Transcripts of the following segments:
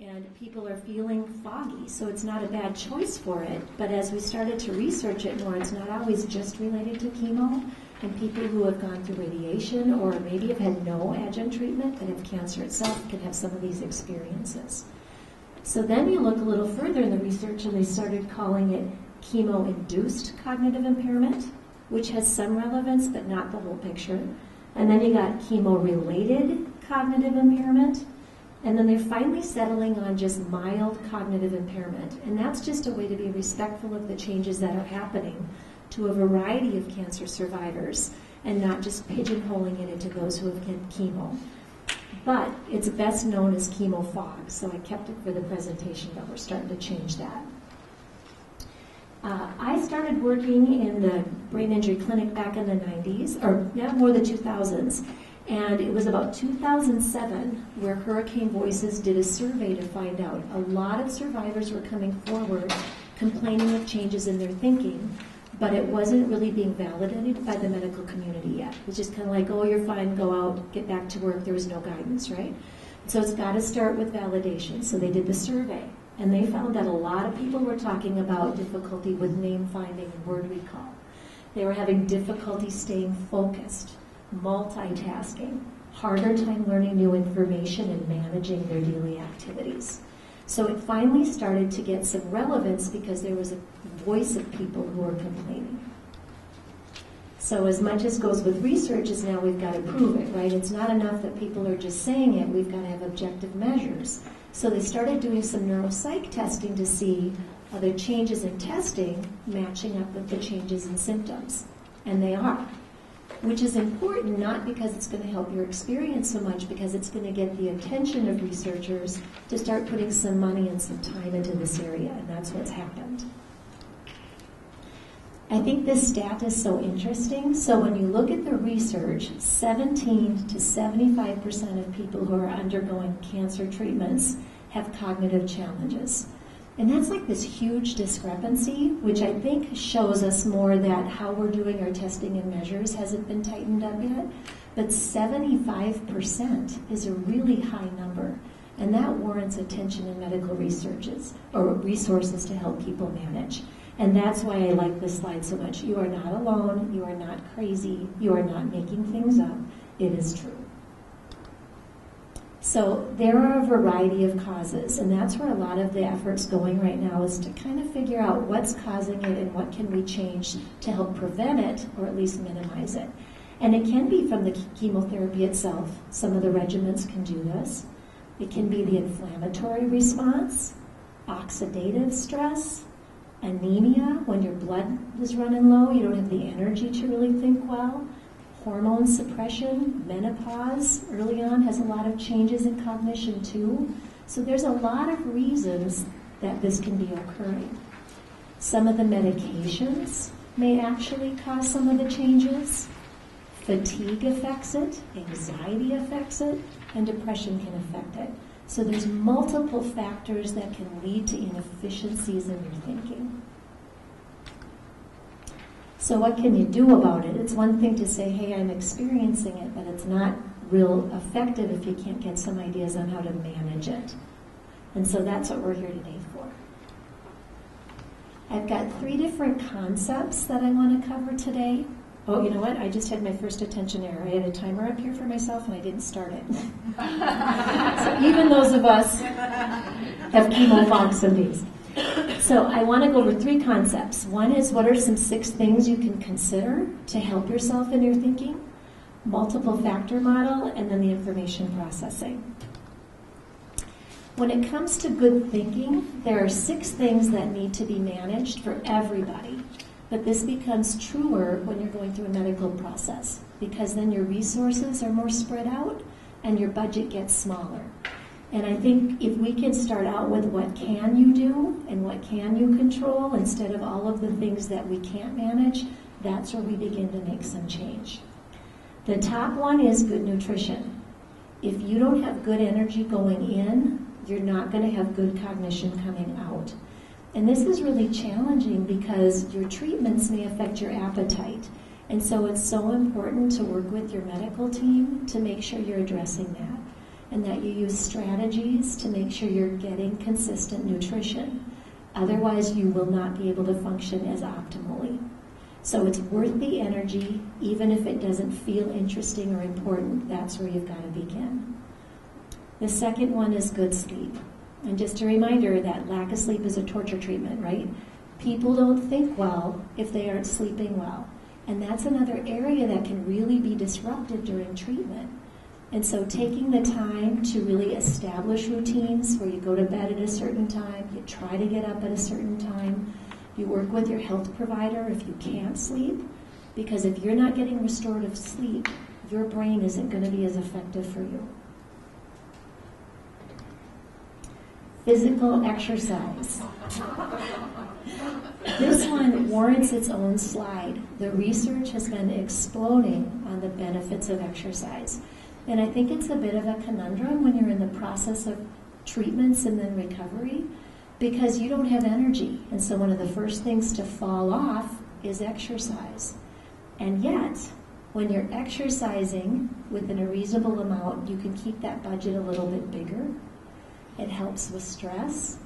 and people are feeling foggy, so it's not a bad choice for it. But as we started to research it more, it's not always just related to chemo, and people who have gone through radiation or maybe have had no adjunct treatment but have cancer itself can have some of these experiences. So then you look a little further in the research and they started calling it chemo-induced cognitive impairment, which has some relevance but not the whole picture. And then you got chemo-related cognitive impairment, and then they're finally settling on just mild cognitive impairment. And that's just a way to be respectful of the changes that are happening to a variety of cancer survivors and not just pigeonholing it into those who have had chemo. But it's best known as chemo fog, so I kept it for the presentation, but we're starting to change that. I started working in the brain injury clinic back in the 90s, or more the 2000s, and it was about 2007 where Hurricane Voices did a survey to find out a lot of survivors were coming forward complaining of changes in their thinking, but it wasn't really being validated by the medical community yet. It was just kind of like, oh, you're fine, go out, get back to work. There was no guidance, right? So it's got to start with validation. So they did the survey, and they found that a lot of people were talking about difficulty with name finding and word recall. They were having difficulty staying focused, multitasking, harder time learning new information and managing their daily activities. So it finally started to get some relevance because there was a voice of people who were complaining. So as much as goes with research is now we've got to prove it, right? It's not enough that people are just saying it, we've got to have objective measures. So they started doing some neuropsych testing to see are there changes in testing matching up with the changes in symptoms. And they are. Which is important, not because it's going to help your experience so much, because it's going to get the attention of researchers to start putting some money and some time into this area, and that's what's happened. I think this stat is so interesting. So when you look at the research, 17 to 75% of people who are undergoing cancer treatments have cognitive challenges. And that's like this huge discrepancy, which I think shows us more that how we're doing our testing and measures hasn't been tightened up yet. But 75% is a really high number. And that warrants attention in medical researches or resources to help people manage. And that's why I like this slide so much. You are not alone. You are not crazy. You are not making things up. It is true. So there are a variety of causes, and that's where a lot of the effort's going right now is to kind of figure out what's causing it and what can we change to help prevent it or at least minimize it. And it can be from the chemotherapy itself. Some of the regimens can do this. It can be the inflammatory response, oxidative stress, anemia, when your blood is running low, you don't have the energy to really think well. Hormone suppression, menopause early on has a lot of changes in cognition too. So there's a lot of reasons that this can be occurring. Some of the medications may actually cause some of the changes. Fatigue affects it, anxiety affects it, and depression can affect it. So there's multiple factors that can lead to inefficiencies in your thinking. So what can you do about it? It's one thing to say, hey, I'm experiencing it, but it's not real effective if you can't get some ideas on how to manage it. And so that's what we're here today for. I've got 3 different concepts that I want to cover today. Oh, you know what? I just had my first attention error. I had a timer up here for myself, and I didn't start it. So even those of us have chemo fog some days. So I want to go over 3 concepts. One is, what are some 6 things you can consider to help yourself in your thinking? Multiple factor model, and then the information processing. When it comes to good thinking, there are 6 things that need to be managed for everybody. But this becomes truer when you're going through a medical process, because then your resources are more spread out and your budget gets smaller. And I think if we can start out with what can you do and what can you control instead of all of the things that we can't manage, that's where we begin to make some change. The top one is good nutrition. If you don't have good energy going in, you're not going to have good cognition coming out. And this is really challenging because your treatments may affect your appetite. And so it's so important to work with your medical team to make sure you're addressing that. and that you use strategies to make sure you're getting consistent nutrition. Otherwise, you will not be able to function as optimally. So it's worth the energy, even if it doesn't feel interesting or important. That's where you've got to begin. The second one is good sleep. And just a reminder that lack of sleep is a torture treatment, right? People don't think well if they aren't sleeping well. And that's another area that can really be disrupted during treatment. And so taking the time to really establish routines where you go to bed at a certain time, you try to get up at a certain time, you work with your health provider if you can't sleep, because if you're not getting restorative sleep, your brain isn't going to be as effective for you. Physical exercise. This one warrants its own slide. The research has been exploding on the benefits of exercise. And I think it's a bit of a conundrum when you're in the process of treatments and then recovery, because you don't have energy. And so one of the first things to fall off is exercise. And yet, when you're exercising within a reasonable amount, you can keep that budget a little bit bigger. It helps with stress.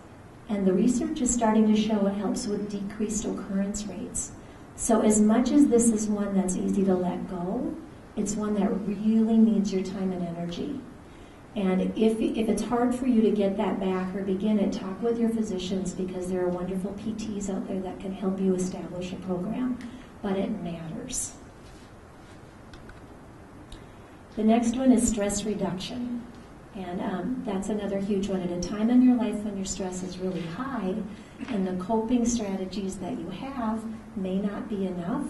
And the research is starting to show it helps with decreased occurrence rates. So as much as this is one that's easy to let go, it's one that really needs your time and energy. And if it's hard for you to get that back or begin it, talk with your physicians, because there are wonderful PTs out there that can help you establish a program. But it matters. The next one is stress reduction. And that's another huge one. At a time in your life when your stress is really high and the coping strategies that you have may not be enough,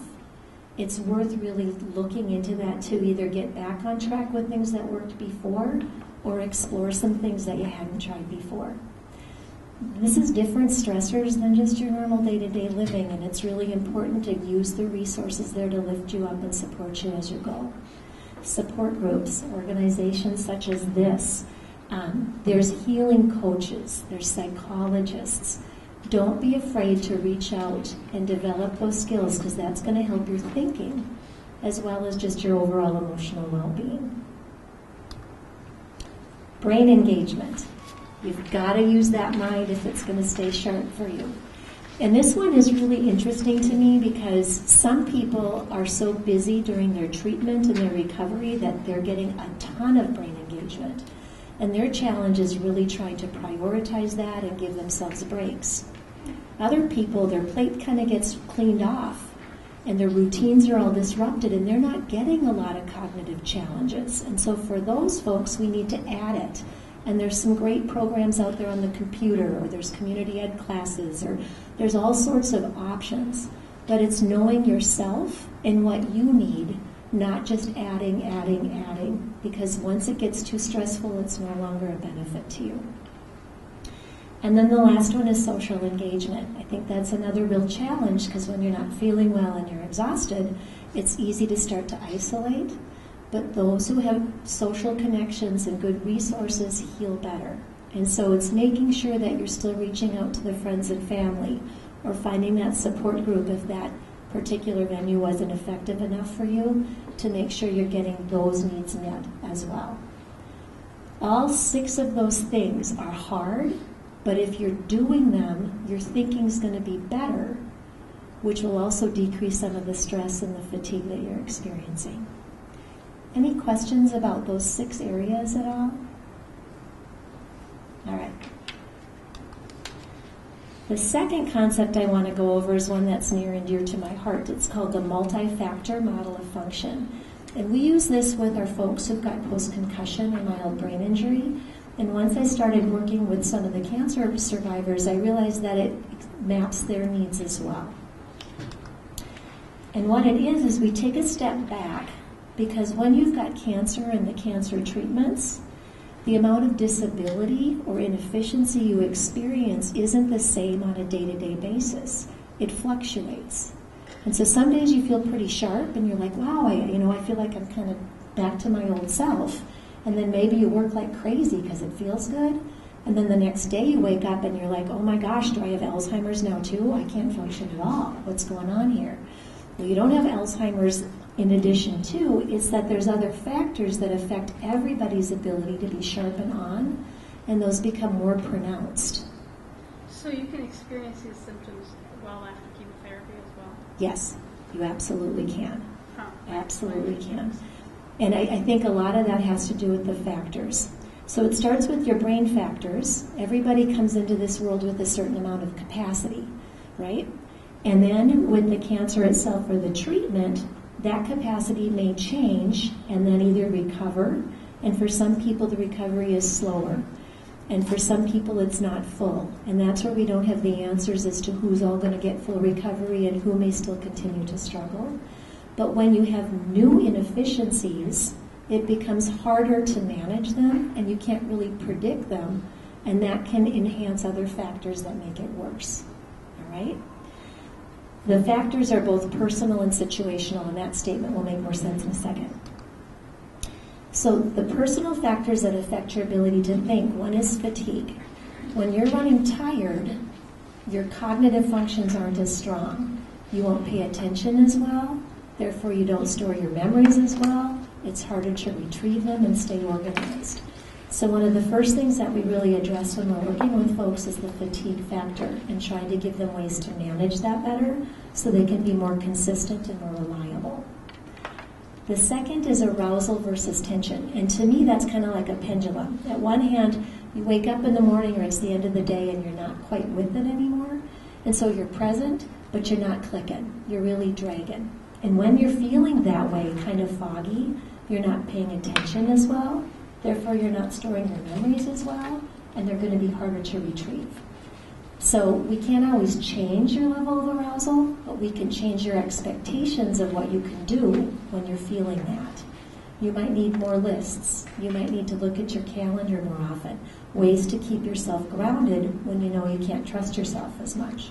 it's worth really looking into that to either get back on track with things that worked before or explore some things that you hadn't tried before. This is different stressors than just your normal day-to-day living, and it's really important to use the resources there to lift you up and support you as you go. Support groups, organizations such as this. There's healing coaches, there's psychologists. Don't be afraid to reach out and develop those skills, because that's going to help your thinking as well as just your overall emotional well-being. Brain engagement. You've got to use that mind if it's going to stay sharp for you. And this one is really interesting to me because some people are so busy during their treatment and their recovery that they're getting a ton of brain engagement. And their challenge is really trying to prioritize that and give themselves breaks. Other people, their plate kind of gets cleaned off and their routines are all disrupted and they're not getting a lot of cognitive challenges. And so for those folks, we need to add it. And there's some great programs out there on the computer, or there's community ed classes, or there's all sorts of options. But it's knowing yourself and what you need, not just adding, because once it gets too stressful, it's no longer a benefit to you. And then the last one is social engagement. I think that's another real challenge, because when you're not feeling well and you're exhausted, it's easy to start to isolate. But those who have social connections and good resources heal better. And so it's making sure that you're still reaching out to the friends and family, or finding that support group if that particular venue wasn't effective enough for you, to make sure you're getting those needs met as well. All 6 of those things are hard, but if you're doing them, your thinking's going to be better, which will also decrease some of the stress and the fatigue that you're experiencing. Any questions about those 6 areas at all? All right. The second concept I want to go over is one that's near and dear to my heart. It's called the multi-factor model of function. And we use this with our folks who've got post-concussion or mild brain injury. And once I started working with some of the cancer survivors, I realized that it maps their needs as well. And what it is we take a step back, because when you've got cancer and the cancer treatments, the amount of disability or inefficiency you experience isn't the same on a day-to-day basis. It fluctuates. And so some days you feel pretty sharp and you're like, wow, I feel like I'm kind of back to my old self. And then maybe you work like crazy because it feels good. And then the next day you wake up and you're like, oh my gosh, do I have Alzheimer's now too? I can't function at all. What's going on here? Well, you don't have Alzheimer's In addition to, is that there's other factors that affect everybody's ability to be sharp and on, and those become more pronounced. So you can experience these symptoms well after chemotherapy as well? Yes, you absolutely can. Huh. Absolutely can. And I think a lot of that has to do with the factors. So it starts with your brain factors. Everybody comes into this world with a certain amount of capacity, right? And then with the cancer itself or the treatment, that capacity may change and then either recover, and for some people the recovery is slower, and for some people it's not full. And that's where we don't have the answers as to who's all going to get full recovery and who may still continue to struggle. But when you have new inefficiencies, it becomes harder to manage them, and you can't really predict them, and that can enhance other factors that make it worse. All right? The factors are both personal and situational, and that statement will make more sense in a second. So the personal factors that affect your ability to think, one is fatigue. When you're running tired, your cognitive functions aren't as strong. You won't pay attention as well, therefore you don't store your memories as well. It's harder to retrieve them and stay organized. So one of the first things that we really address when we're working with folks is the fatigue factor and trying to give them ways to manage that better so they can be more consistent and more reliable. The second is arousal versus tension. And to me, that's kind of like a pendulum. At one hand, you wake up in the morning or it's the end of the day and you're not quite with it anymore. And so you're present, but you're not clicking. You're really dragging. And when you're feeling that way, kind of foggy, you're not paying attention as well. Therefore, you're not storing your memories as well, and they're going to be harder to retrieve. So we can't always change your level of arousal, but we can change your expectations of what you can do when you're feeling that. You might need more lists. You might need to look at your calendar more often. Ways to keep yourself grounded when you know you can't trust yourself as much.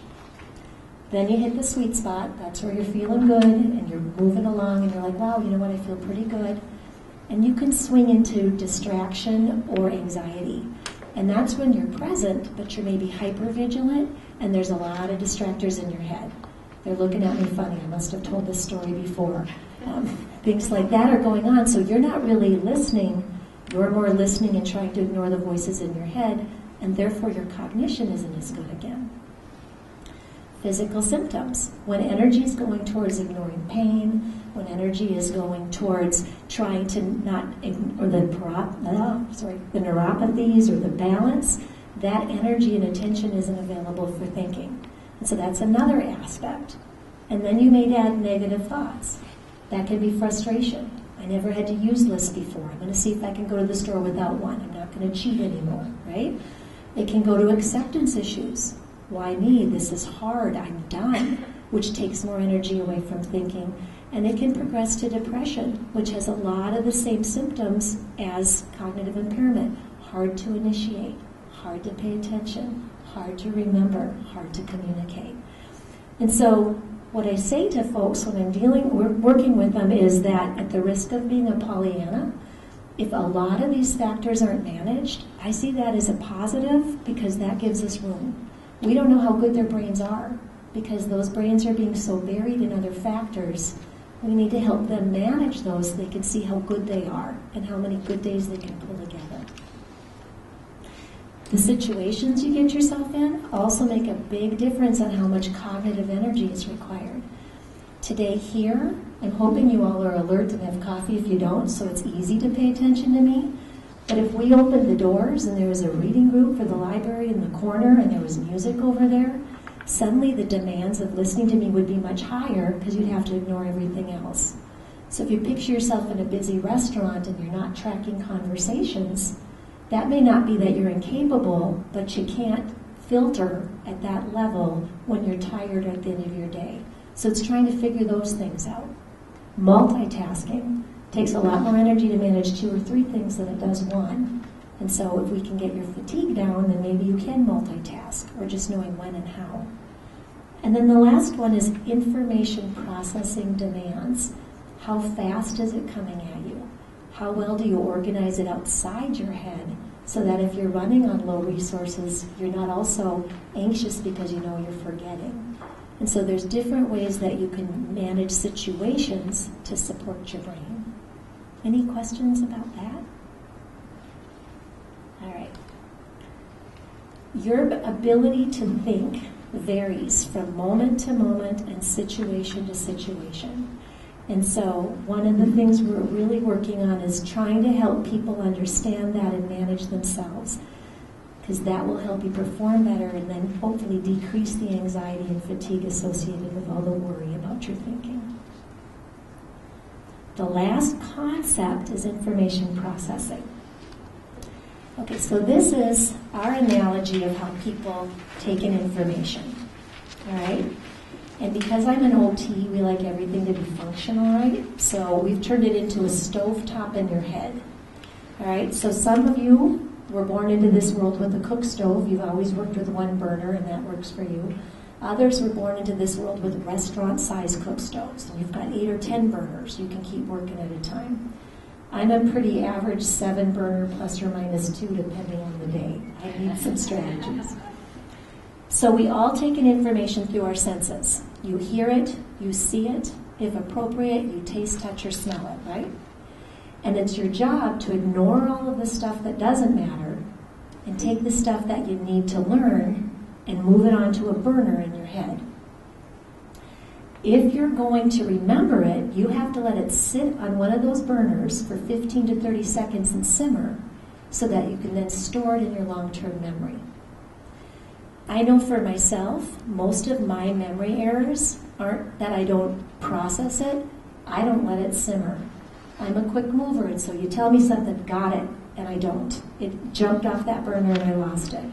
Then you hit the sweet spot. That's where you're feeling good, and you're moving along, and you're like, wow, you know what, I feel pretty good. And you can swing into distraction or anxiety. And that's when you're present, but you're maybe hypervigilant, and there's a lot of distractors in your head. They're looking at me funny. I must have told this story before. Things like that are going on, so you're not really listening. You're more listening and trying to ignore the voices in your head, and therefore your cognition isn't as good again. Physical symptoms. When energy is going towards ignoring pain, when energy is going towards trying to not ignore the neuropathies or the balance, that energy and attention isn't available for thinking. And so that's another aspect. And then you may add negative thoughts. That can be frustration. I never had to use lists before. I'm going to see if I can go to the store without one. I'm not going to cheat anymore, right? It can go to acceptance issues. Why me? This is hard. I'm done, which takes more energy away from thinking. And it can progress to depression, which has a lot of the same symptoms as cognitive impairment. Hard to initiate, hard to pay attention, hard to remember, hard to communicate. And so what I say to folks when I'm working with them is that at the risk of being a Pollyanna, if a lot of these factors aren't managed, I see that as a positive because that gives us room. We don't know how good their brains are because those brains are being so buried in other factors. We need to help them manage those so they can see how good they are and how many good days they can pull together. The situations you get yourself in also make a big difference on how much cognitive energy is required. Today here, I'm hoping you all are alert and have coffee if you don't, so it's easy to pay attention to me. But if we opened the doors and there was a reading group for the library in the corner and there was music over there, suddenly the demands of listening to me would be much higher because you'd have to ignore everything else. So if you picture yourself in a busy restaurant and you're not tracking conversations, that may not be that you're incapable, but you can't filter at that level when you're tired at the end of your day. So it's trying to figure those things out. Multitasking takes a lot more energy to manage 2 or 3 things than it does one. And so if we can get your fatigue down, then maybe you can multitask, or just knowing when and how. And then the last one is information processing demands. How fast is it coming at you? How well do you organize it outside your head so that if you're running on low resources, you're not also anxious because you know you're forgetting? And so there's different ways that you can manage situations to support your brain. Any questions about that? All right. Your ability to think varies from moment to moment and situation to situation. And so one of the things we're really working on is trying to help people understand that and manage themselves, because that will help you perform better and then hopefully decrease the anxiety and fatigue associated with all the worry about your thinking. The last concept is information processing. Okay, so this is our analogy of how people take in information. All right? And because I'm an OT, we like everything to be functional, right? So we've turned it into a stovetop in your head. All right? So some of you were born into this world with a cook stove. You've always worked with one burner, and that works for you. Others were born into this world with restaurant-sized cook stoves. And you've got 8 or 10 burners. You can keep working at a time. I'm a pretty average 7-burner plus or minus 2, depending on the day. I need some strategies. So we all take in information through our senses. You hear it, you see it. If appropriate, you taste, touch, or smell it, right? And it's your job to ignore all of the stuff that doesn't matter and take the stuff that you need to learn and move it onto a burner in your head. If you're going to remember it, you have to let it sit on one of those burners for 15 to 30 seconds and simmer so that you can then store it in your long-term memory. I know for myself, most of my memory errors aren't that I don't process it, I don't let it simmer. I'm a quick mover, and so you tell me something, got it, and I don't. It jumped off that burner and I lost it.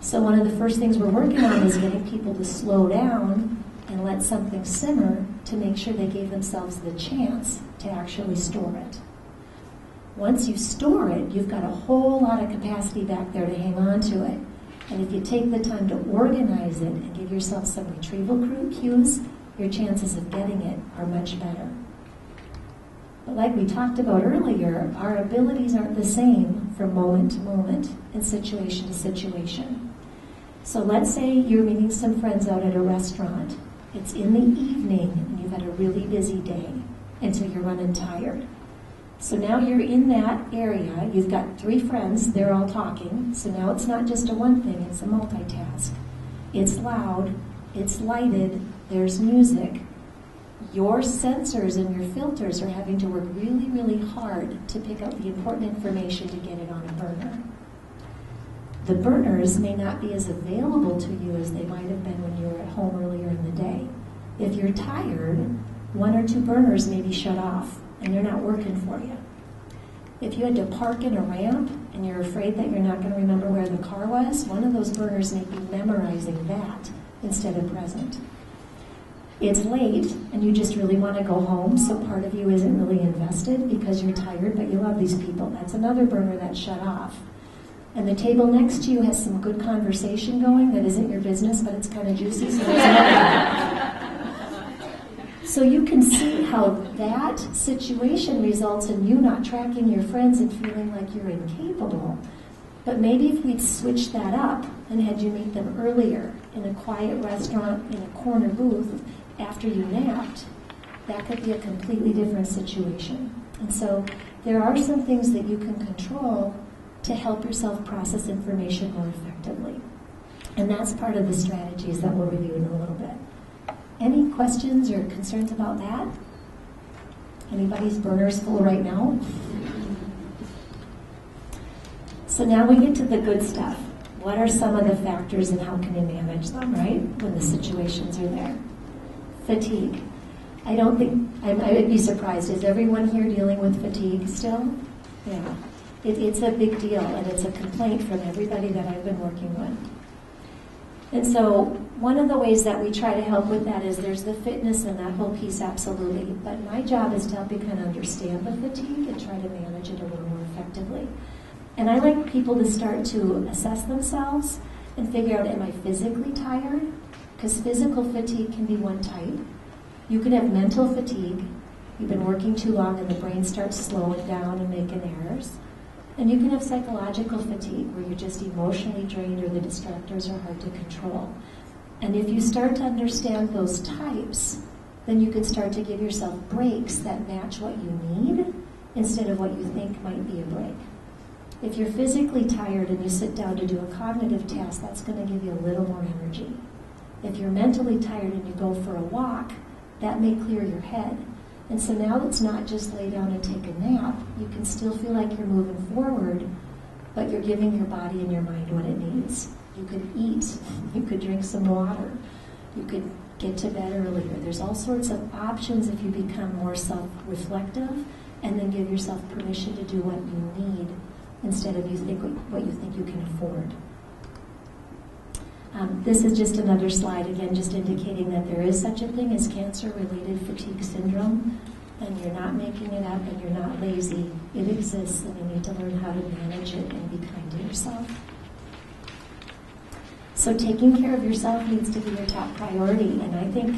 So one of the first things we're working on is getting people to slow down and let something simmer to make sure they gave themselves the chance to actually store it. Once you store it, you've got a whole lot of capacity back there to hang on to it. And if you take the time to organize it and give yourself some retrieval cues, your chances of getting it are much better. But like we talked about earlier, our abilities aren't the same from moment to moment and situation to situation. So let's say you're meeting some friends out at a restaurant. It's in the evening and you've had a really busy day, and so you're running tired. So now you're in that area, you've got 3 friends, they're all talking, so now it's not just a one thing, it's a multitask. It's loud, it's lighted, there's music. Your sensors and your filters are having to work really, really hard to pick up the important information to get it on a burner. The burners may not be as available to you as they might have been when you were at home earlier in the day. If you're tired, 1 or 2 burners may be shut off and they're not working for you. If you had to park in a ramp and you're afraid that you're not going to remember where the car was, one of those burners may be memorizing that instead of present. It's late and you just really want to go home, so part of you isn't really invested because you're tired, but you love these people. That's another burner that's shut off. And the table next to you has some good conversation going that isn't your business, but it's kind of juicy. So you can see how that situation results in you not tracking your friends and feeling like you're incapable. But maybe if we'd switched that up and had you meet them earlier in a quiet restaurant, in a corner booth, after you napped, that could be a completely different situation. And so there are some things that you can control to help yourself process information more effectively. And that's part of the strategies that we'll review in a little bit. Any questions or concerns about that? Anybody's burners full right now? So now we get to the good stuff. What are some of the factors and how can you manage them, right, when the situations are there? Fatigue. I would be surprised. Is everyone here dealing with fatigue still? Yeah. It's a big deal, and it's a complaint from everybody that I've been working with. And so one of the ways that we try to help with that is there's the fitness and that whole piece, absolutely. But my job is to help you kind of understand the fatigue and try to manage it a little more effectively. And I like people to start to assess themselves and figure out, am I physically tired? Because physical fatigue can be one type. You can have mental fatigue. You've been working too long and the brain starts slowing down and making errors. And you can have psychological fatigue where you're just emotionally drained or the distractors are hard to control. And if you start to understand those types, then you can start to give yourself breaks that match what you need instead of what you think might be a break. If you're physically tired and you sit down to do a cognitive task, that's going to give you a little more energy. If you're mentally tired and you go for a walk, that may clear your head. And so now it's not just lay down and take a nap. You can still feel like you're moving forward, but you're giving your body and your mind what it needs. You could eat, you could drink some water, you could get to bed earlier. There's all sorts of options if you become more self-reflective and then give yourself permission to do what you need instead of what you think you can afford. This is just another slide, again, just indicating that there is such a thing as cancer-related fatigue syndrome, and you're not making it up and you're not lazy. It exists, and you need to learn how to manage it and be kind to yourself. So taking care of yourself needs to be your top priority, and I think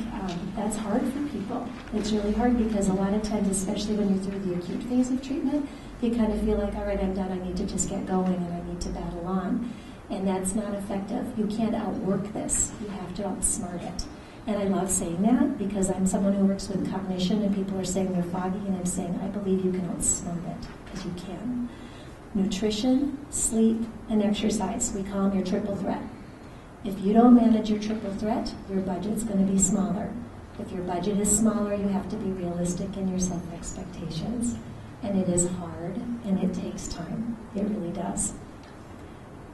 that's hard for people. It's really hard because a lot of times, especially when you're through the acute phase of treatment, you kind of feel like, all right, I'm done, I need to just get going and I need to battle on. And that's not effective. You can't outwork this. You have to outsmart it. And I love saying that because I'm someone who works with cognition and people are saying they're foggy, and I'm saying I believe you can outsmart it because you can. Nutrition, sleep, and exercise. We call them your triple threat. If you don't manage your triple threat, your budget's going to be smaller. If your budget is smaller, you have to be realistic in your self-expectations. And it is hard, and it takes time. It really does.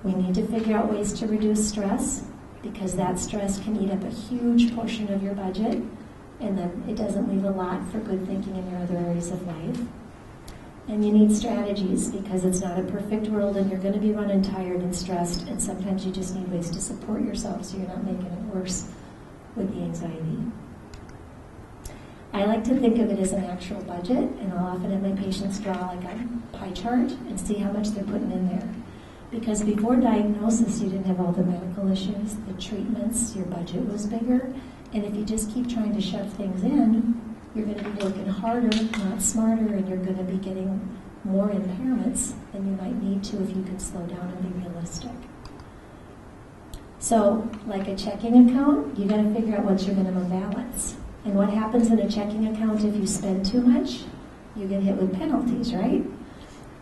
We need to figure out ways to reduce stress because that stress can eat up a huge portion of your budget, and then it doesn't leave a lot for good thinking in your other areas of life. And you need strategies because it's not a perfect world and you're going to be running tired and stressed, and sometimes you just need ways to support yourself so you're not making it worse with the anxiety. I like to think of it as an actual budget, and I'll often have my patients draw like a pie chart and see how much they're putting in there. Because before diagnosis, you didn't have all the medical issues, the treatments, your budget was bigger, and if you just keep trying to shove things in, you're going to be working harder, not smarter, and you're going to be getting more impairments than you might need to if you could slow down and be realistic. So, like a checking account, you got to figure out what's your minimum balance. And what happens in a checking account if you spend too much? You get hit with penalties, right?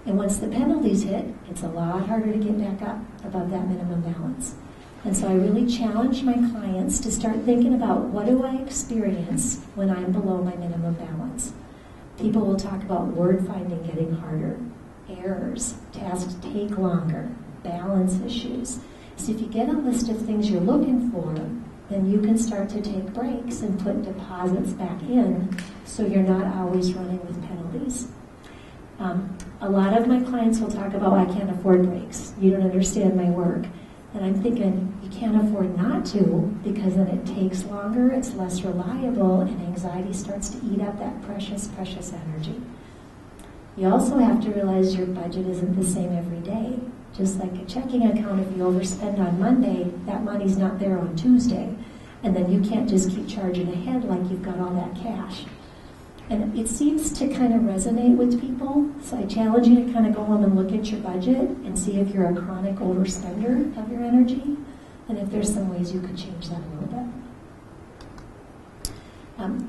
And once the penalties hit, it's a lot harder to get back up above that minimum balance. And so I really challenge my clients to start thinking about what do I experience when I'm below my minimum balance. People will talk about word finding getting harder, errors, tasks take longer, balance issues. So if you get a list of things you're looking for, then you can start to take breaks and put deposits back in so you're not always running with penalties. A lot of my clients will talk about, I can't afford breaks. You don't understand my work. And I'm thinking, you can't afford not to because then it takes longer, it's less reliable, and anxiety starts to eat up that precious, precious energy. You also have to realize your budget isn't the same every day. Just like a checking account, if you overspend on Monday, that money's not there on Tuesday. And then you can't just keep charging ahead like you've got all that cash. And it seems to kind of resonate with people, so I challenge you to kind of go home and look at your budget and see if you're a chronic overspender of your energy, and if there's some ways you could change that a little bit.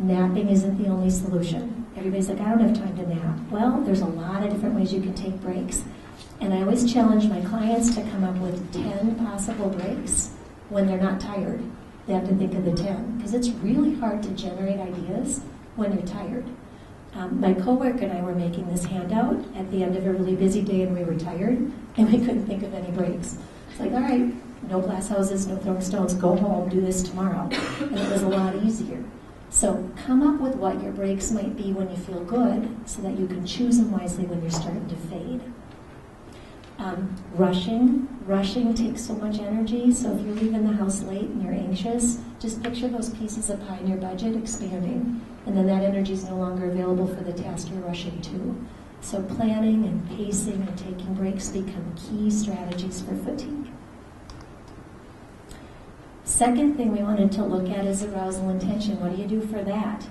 Napping isn't the only solution. Everybody's like, I don't have time to nap. Well, there's a lot of different ways you can take breaks. And I always challenge my clients to come up with 10 possible breaks when they're not tired. They have to think of the 10, because it's really hard to generate ideas when you're tired. My coworker and I were making this handout at the end of a really busy day, and we were tired, and we couldn't think of any breaks. It's like, all right, no glass houses, no throwing stones, go home, do this tomorrow. And it was a lot easier. So come up with what your breaks might be when you feel good so that you can choose them wisely when you're starting to fade. Rushing takes so much energy, so if you're leaving the house late and you're anxious, just picture those pieces of pie in your budget expanding, and then that energy is no longer available for the task you're rushing to. So planning and pacing and taking breaks become key strategies for fatigue. Second thing we wanted to look at is arousal and tension. What do you do for that?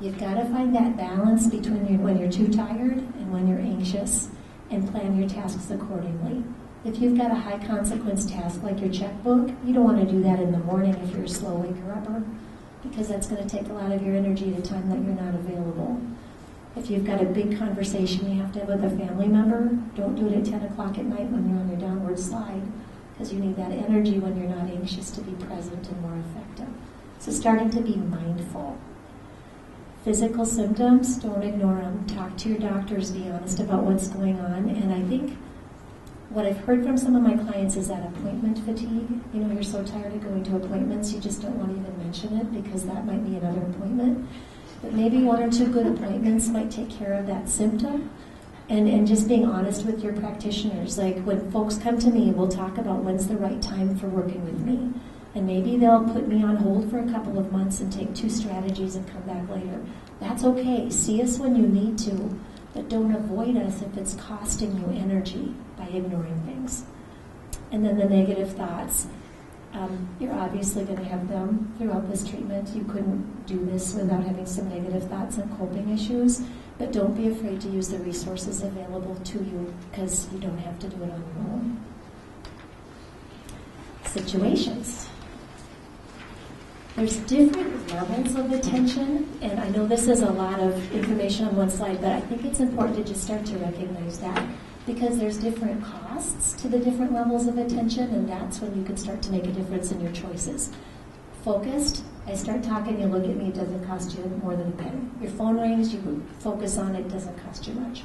You've got to find that balance between when you're too tired and when you're anxious, and plan your tasks accordingly. If you've got a high consequence task like your checkbook, you don't want to do that in the morning if you're a slow waker-upper, because that's going to take a lot of your energy at a time that you're not available. If you've got a big conversation you have to have with a family member, don't do it at 10 o'clock at night when you're on your downward slide, because you need that energy when you're not anxious to be present and more effective. So starting to be mindful. Physical symptoms, don't ignore them. Talk to your doctors, be honest about what's going on. And I think what I've heard from some of my clients is that appointment fatigue. You know, you're so tired of going to appointments, you just don't want to even mention it because that might be another appointment. But maybe 1 or 2 good appointments might take care of that symptom. And just being honest with your practitioners. Like when folks come to me, we'll talk about when's the right time for working with me. And maybe they'll put me on hold for a couple of months and take 2 strategies and come back later. That's okay. See us when you need to, but don't avoid us if it's costing you energy by ignoring things. And then the negative thoughts. You're obviously going to have them throughout this treatment. You couldn't do this without having some negative thoughts and coping issues, but don't be afraid to use the resources available to you because you don't have to do it on your own. Situations. There's different levels of attention, and I know this is a lot of information on one slide, but I think it's important to just start to recognize that because there's different costs to the different levels of attention, and that's when you can start to make a difference in your choices. Focused, I start talking, you look at me, it doesn't cost you more than a penny. Your phone rings, you focus on it, it doesn't cost you much.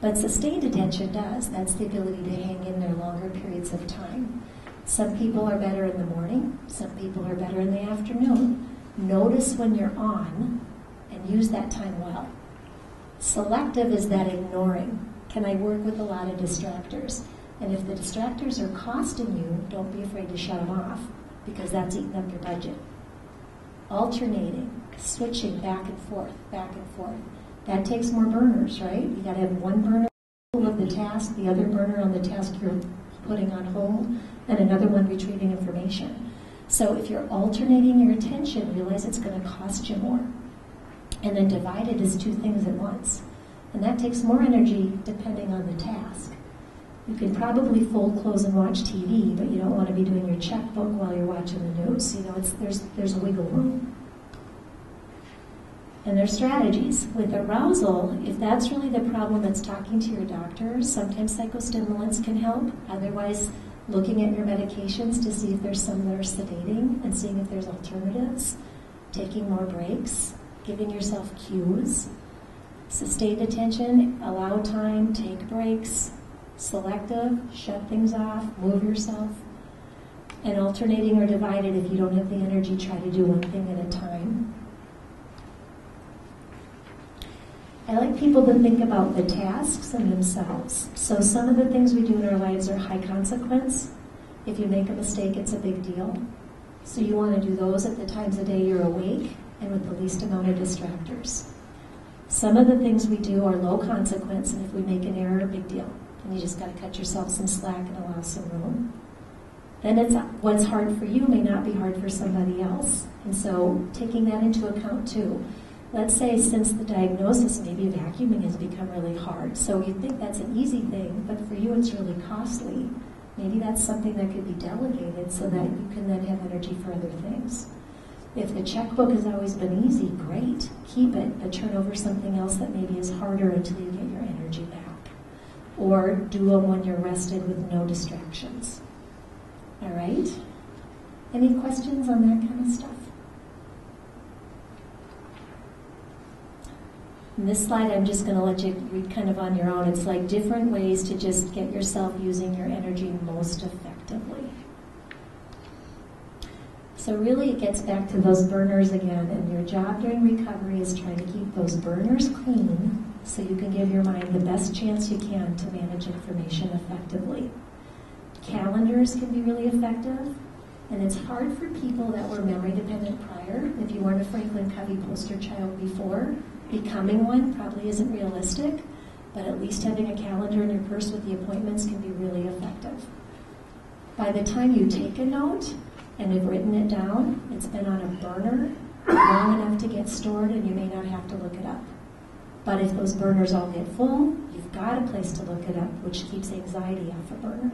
But sustained attention does. That's the ability to hang in there longer periods of time. Some people are better in the morning, some people are better in the afternoon. Notice when you're on and use that time well. Selective is that ignoring. Can I work with a lot of distractors? And if the distractors are costing you, don't be afraid to shut them off because that's eating up your budget. Alternating, switching back and forth, That takes more burners, right? You got to have one burner of the task, the other burner on the task you're putting on hold, and another one retrieving information. So if you're alternating your attention, realize it's going to cost you more. And then divide it as 2 things at once. And that takes more energy depending on the task. You can probably fold clothes and watch TV, but you don't want to be doing your checkbook while you're watching the news. You know, there's a wiggle room. And there's strategies. With arousal, if that's really the problem that's talking to your doctor, sometimes psychostimulants can help. Otherwise, looking at your medications to see if there's some that are sedating and seeing if there's alternatives. Taking more breaks, giving yourself cues. Sustained attention, allow time, take breaks. Selective, shut things off, move yourself. And alternating or divided, if you don't have the energy, try to do one thing at a time. I like people to think about the tasks and themselves. So some of the things we do in our lives are high consequence. If you make a mistake, it's a big deal. So you want to do those at the times of day you're awake and with the least amount of distractors. Some of the things we do are low consequence, and if we make an error, big deal. And you just got to cut yourself some slack and allow some room. Then it's what's hard for you may not be hard for somebody else. And so taking that into account too. Let's say since the diagnosis, maybe vacuuming has become really hard. So you think that's an easy thing, but for you it's really costly. Maybe that's something that could be delegated so that you can then have energy for other things. If the checkbook has always been easy, great, keep it, but turn over something else that maybe is harder until you get your energy back. Or do them when you're rested with no distractions. All right? Any questions on that kind of stuff? In this slide, I'm just going to let you read kind of on your own. It's like different ways to just get yourself using your energy most effectively. So really it gets back to those burners again, and your job during recovery is trying to keep those burners clean so you can give your mind the best chance you can to manage information effectively. Calendars can be really effective, and it's hard for people that were memory dependent prior. If you weren't a Franklin Covey poster child before, becoming one probably isn't realistic, but at least having a calendar in your purse with the appointments can be really effective. By the time you take a note and have written it down, it's been on a burner long enough to get stored, and you may not have to look it up. But if those burners all get full, you've got a place to look it up, which keeps anxiety off a burner.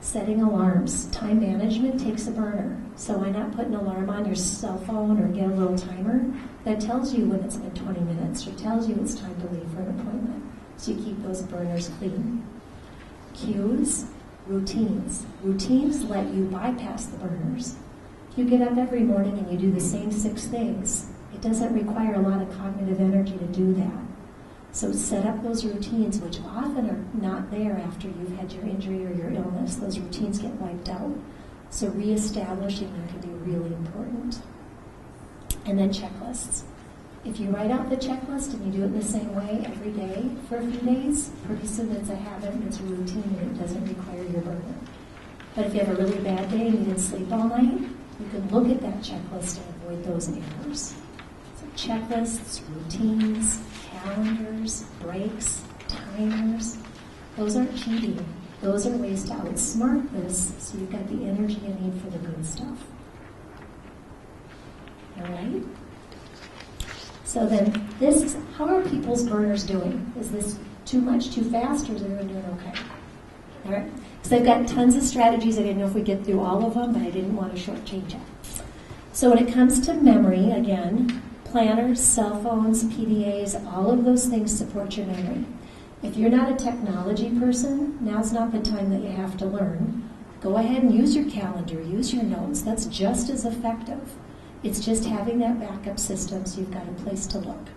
Setting alarms. Time management takes a burner. So why not put an alarm on your cell phone or get a little timer that tells you when it's been 20 minutes or tells you it's time to leave for an appointment. So you keep those burners clean. Cues, routines. Routines let you bypass the burners. If you get up every morning and you do the same 6 things, it doesn't require a lot of cognitive energy to do that. So set up those routines, which often are not there after you've had your injury or your illness. Those routines get wiped out. So reestablishing them can be really important. And then checklists. If you write out the checklist and you do it the same way every day for a few days, pretty soon it's a habit and it's a routine and it doesn't require your burner. But if you have a really bad day and you didn't sleep all night, you can look at that checklist and avoid those errors. So checklists, routines, calendars, breaks, timers, those aren't cheating. Those are ways to outsmart this so you've got the energy you need for the good stuff. All right? So then, how are people's burners doing? Is this too much, too fast, or is everyone doing okay? All right? So I've got tons of strategies. I didn't know if we get through all of them, but I didn't want to shortchange it. So when it comes to memory, again, planners, cell phones, PDAs, all of those things support your memory. If you're not a technology person, now's not the time that you have to learn. Go ahead and use your calendar, use your notes. That's just as effective. It's just having that backup system so you've got a place to look.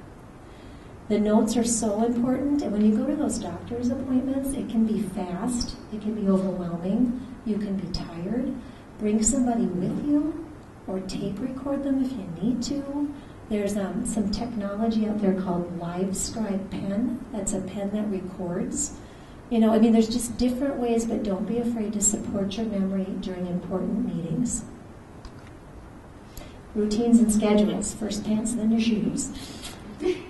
The notes are so important, and when you go to those doctor's appointments, it can be fast, it can be overwhelming, you can be tired. Bring somebody with you, or tape record them if you need to. There's some technology out there called Live Scribe Pen. That's a pen that records. There's just different ways, but don't be afraid to support your memory during important meetings. Routines and schedules. First pants, then your shoes.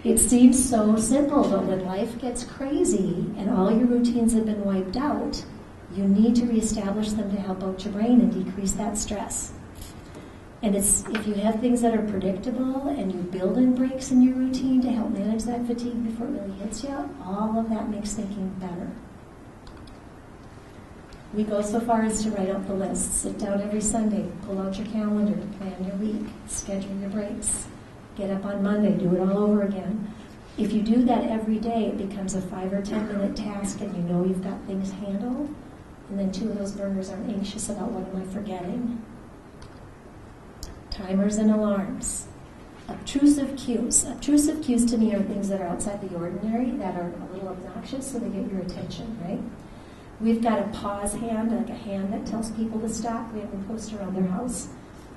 It seems so simple, but when life gets crazy and all your routines have been wiped out, you need to reestablish them to help out your brain and decrease that stress. And if you have things that are predictable and you build in breaks in your routine to help manage that fatigue before it really hits you, all of that makes thinking better. We go so far as to write out the list. Sit down every Sunday, pull out your calendar, plan your week, schedule your breaks. Get up on Monday, do it all over again. If you do that every day, it becomes a 5 or 10 minute task and you know you've got things handled. And then 2 of those burners aren't anxious about what am I forgetting. Timers and alarms. Obtrusive cues. Obtrusive cues to me are things that are outside the ordinary, that are a little obnoxious, so they get your attention, right? We've got a pause hand, like a hand that tells people to stop. We have them post around their house.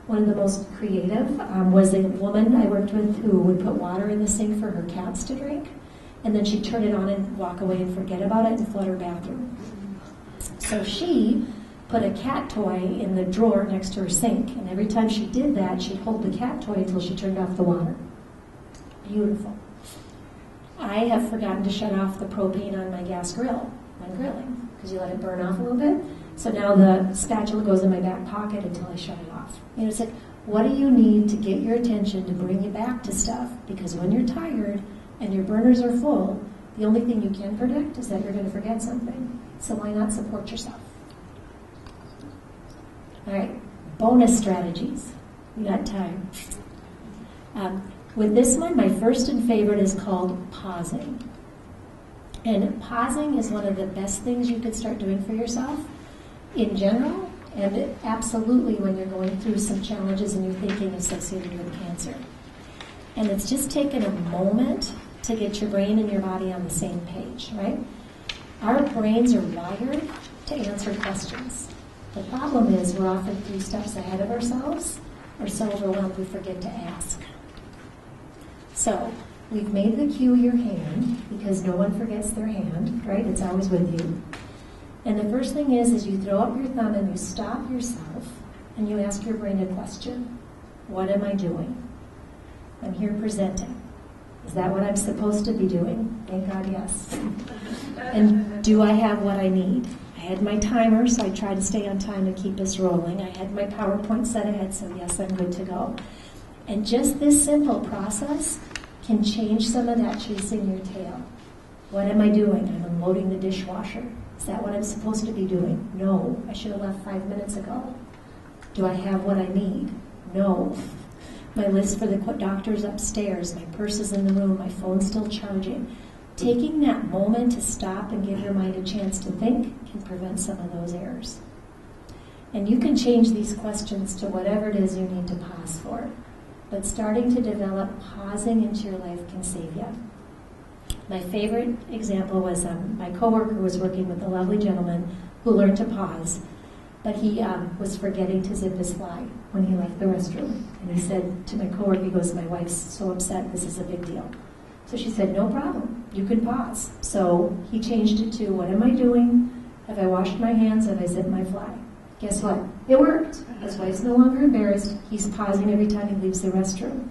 One of the most creative was a woman I worked with who would put water in the sink for her cats to drink, and then she'd turn it on and walk away and forget about it and flood her bathroom. So she put a cat toy in the drawer next to her sink, and every time she did that, she'd hold the cat toy until she turned off the water. Beautiful. I have forgotten to shut off the propane on my gas grill when grilling, because you let it burn off a little bit. So now the spatula goes in my back pocket until I shut it off. It's like, what do you need to get your attention to bring you back to stuff? Because when you're tired and your burners are full, the only thing you can predict is that you're going to forget something. So why not support yourself? All right, bonus strategies. We got time. With this one, my first and favorite is called pausing. And pausing is one of the best things you could start doing for yourself in general, and absolutely when you're going through some challenges and you're thinking associated with cancer. And it's just taken a moment to get your brain and your body on the same page, right? Our brains are wired to answer questions. The problem is we're often 3 steps ahead of ourselves. We're so overwhelmed we forget to ask. So we've made the cue your hand, because no one forgets their hand, right? It's always with you. And the first thing is you throw up your thumb and you stop yourself and you ask your brain a question. What am I doing? I'm here presenting. Is that what I'm supposed to be doing? Thank God, yes. And do I have what I need? I had my timer, so I tried to stay on time and keep us rolling. I had my PowerPoint set ahead, so yes, I'm good to go. And just this simple process can change some of that chasing your tail. What am I doing? I'm unloading the dishwasher. Is that what I'm supposed to be doing? No. I should have left 5 minutes ago. Do I have what I need? No. My list for the doctor's upstairs, my purse is in the room, my phone's still charging. Taking that moment to stop and give your mind a chance to think can prevent some of those errors. And you can change these questions to whatever it is you need to pause for. But starting to develop pausing into your life can save you. My favorite example was my coworker was working with a lovely gentleman who learned to pause, but he was forgetting to zip his fly when he left the restroom. And he said to my coworker, he goes, "My wife's so upset, this is a big deal." So she said, "No problem, you can pause." So he changed it to, "What am I doing? Have I washed my hands? Have I zipped my fly?" Guess what? It worked. His wife's no longer embarrassed. He's pausing every time he leaves the restroom.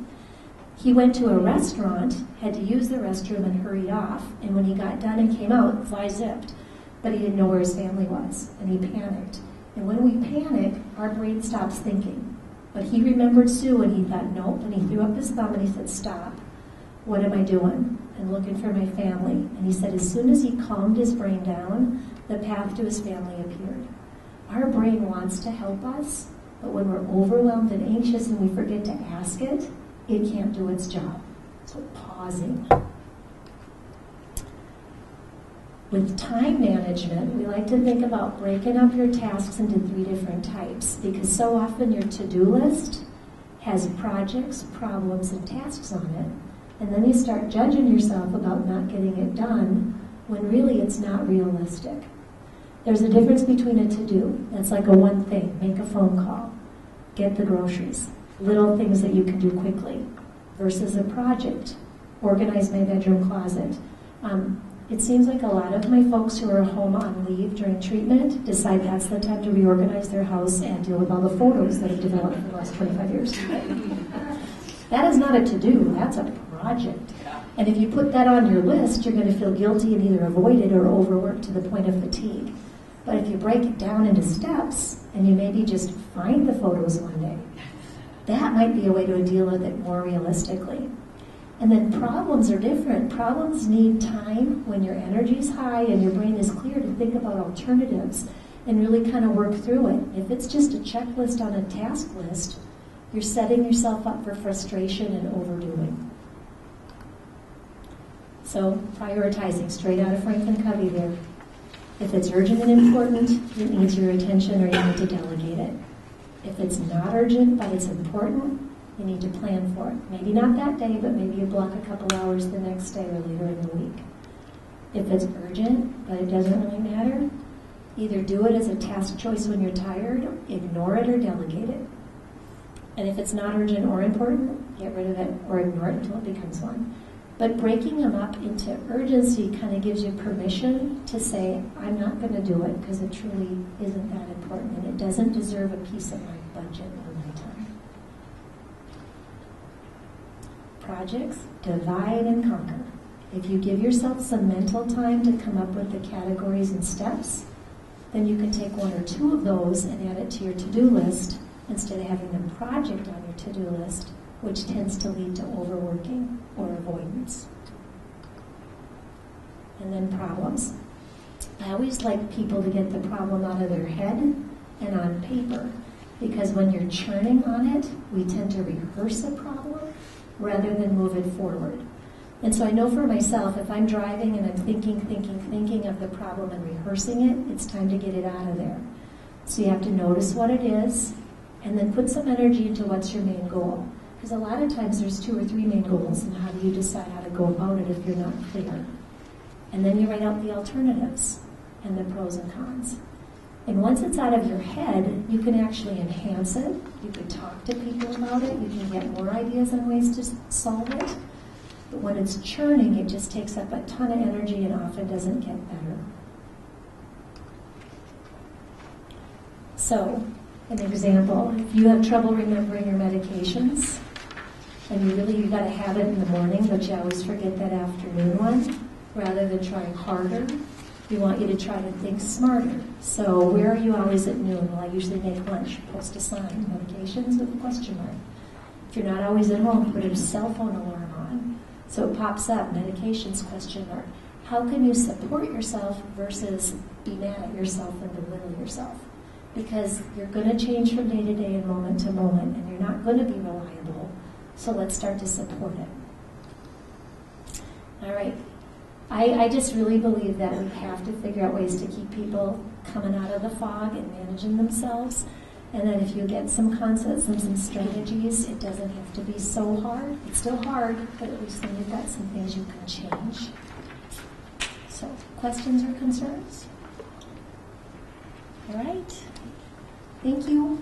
He went to a restaurant, had to use the restroom and hurried off. And when he got done and came out, fly zipped. But he didn't know where his family was, and he panicked. And when we panic, our brain stops thinking. But he remembered Sue, and he thought, nope, and he threw up his thumb and he said, "Stop. What am I doing? I'm looking for my family." And he said as soon as he calmed his brain down, the path to his family appeared. Our brain wants to help us, but when we're overwhelmed and anxious and we forget to ask it, it can't do its job. So pausing. With time management, we like to think about breaking up your tasks into 3 different types, because so often your to-do list has projects, problems, and tasks on it. And then you start judging yourself about not getting it done when really it's not realistic. There's a difference between a to-do, that's like a one thing, make a phone call, get the groceries, little things that you can do quickly, versus a project, organize my bedroom closet. It seems like a lot of my folks who are home on leave during treatment decide that's the time to reorganize their house and deal with all the photos that have developed in the last 25 years. That is not a to-do, that's a project. And if you put that on your list, you're going to feel guilty and either avoid it or overwork to the point of fatigue. But if you break it down into steps, and you maybe just find the photos one day, that might be a way to deal with it more realistically. And then problems are different. Problems need time when your energy is high and your brain is clear to think about alternatives and really kind of work through it. If it's just a checklist on a task list, you're setting yourself up for frustration and overdoing. So prioritizing, straight out of Franklin Covey there. If it's urgent and important, it needs your attention or you need to delegate it. If it's not urgent but it's important, you need to plan for it. Maybe not that day, but maybe you block a couple hours the next day or later in the week. If it's urgent but it doesn't really matter, either do it as a task choice when you're tired, ignore it, or delegate it. And if it's not urgent or important, get rid of it or ignore it until it becomes one. But breaking them up into urgency kind of gives you permission to say, I'm not going to do it because it truly isn't that important and it doesn't deserve a piece of my budget or my time. Projects, divide and conquer. If you give yourself some mental time to come up with the categories and steps, then you can take 1 or 2 of those and add it to your to-do list instead of having the project on your to-do list, which tends to lead to overworking or avoidance. And then problems. I always like people to get the problem out of their head and on paper, because when you're churning on it, we tend to rehearse a problem rather than move it forward. And so I know for myself, if I'm driving and I'm thinking of the problem and rehearsing it, it's time to get it out of there. So you have to notice what it is, and then put some energy into what's your main goal. Because a lot of times there's 2 or 3 main goals, and how do you decide how to go about it if you're not clear? And then you write out the alternatives and the pros and cons. And once it's out of your head, you can actually enhance it. You can talk to people about it. You can get more ideas on ways to solve it. But when it's churning, it just takes up a ton of energy and often doesn't get better. So, an example, if you have trouble remembering your medications, and you got to have it in the morning, but you always forget that afternoon one, rather than trying harder, we want you to try to think smarter. So where are you always at noon? Well, I usually make lunch. Post a sign, medications with a question mark. If you're not always at home, put a cell phone alarm on. So it pops up, medications, question mark. How can you support yourself versus be mad at yourself and belittle yourself, because you're going to change from day to day and moment to moment, and you're not going to be reliable. So let's start to support it. All right. I just really believe that we have to figure out ways to keep people coming out of the fog and managing themselves. And then if you get some concepts and some strategies, it doesn't have to be so hard. It's still hard, but at least then you've got some things you can change. So, questions or concerns? All right. Thank you.